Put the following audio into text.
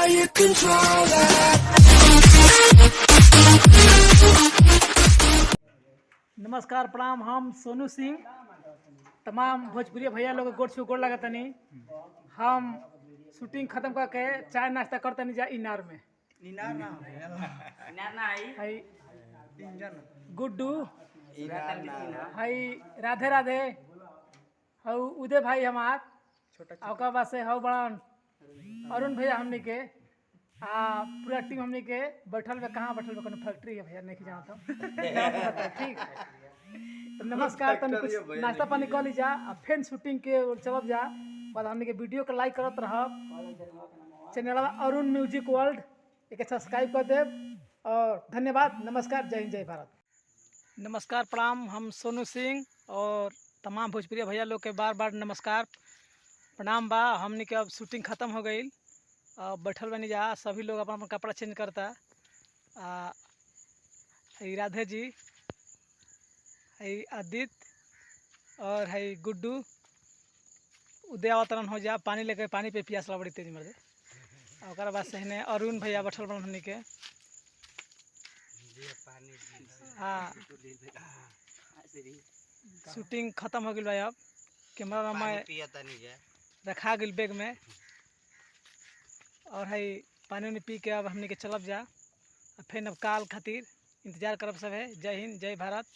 you control it. नमस्कार प्रणाम। हम सोनू सिंह तमाम भोजपुरी भैया लोग गोड़ छू गोड़ लगतनी। हम शूटिंग खत्म करके चाय नाश्ता करतनी जा इनार में। इनार ना हाई इंजन गुड्डू इनार ना हाई राधे राधे हाउ उदय भाई हमार छोटा ओकर बाद से हाउ बड़न अरुण भैया हमनी के पूरा टीम हमनी के बैठल में कहाँ बैठल में कोनो फैक्ट्री है भैया नहीं जानता ठीक। तो नमस्कार तनी कुछ नाश्ता पानी कर लीजा फिर शूटिंग के चलब जा बाद हमनी के वीडियो के लाइक करत रहब। चैनल अरुण म्यूजिक वर्ल्ड एक सब्सक्राइब कर देव और धन्यवाद। नमस्कार, जय हिंद, जय भारत। नमस्कार प्रणाम। हम सोनू सिंह और तमाम भोजपुरी भैया लोग के बार बार नमस्कार प्रणाम बा। हमनी के अब शूटिंग ख़त्म हो गई, बैठल बनी जा सभी लोग अपन अपन कपड़ा चेंज करता। है राधे जी, है आदित्य और है गुड्डू उदय अवतरण हो जा पानी लेके पानी पे पियास बड़ी तेज मर और बाद से ने अरुण भैया बैठल बन हमनी के। हाँ शूटिंग ख़त्म हो गई भाई। अब कैमरा में रखा गई बैग में और है पानी उनी पी के अब हमनी के चलब जा फिर अब काल खातिर इंतजार करब सब है। जय हिंद, जय भारत।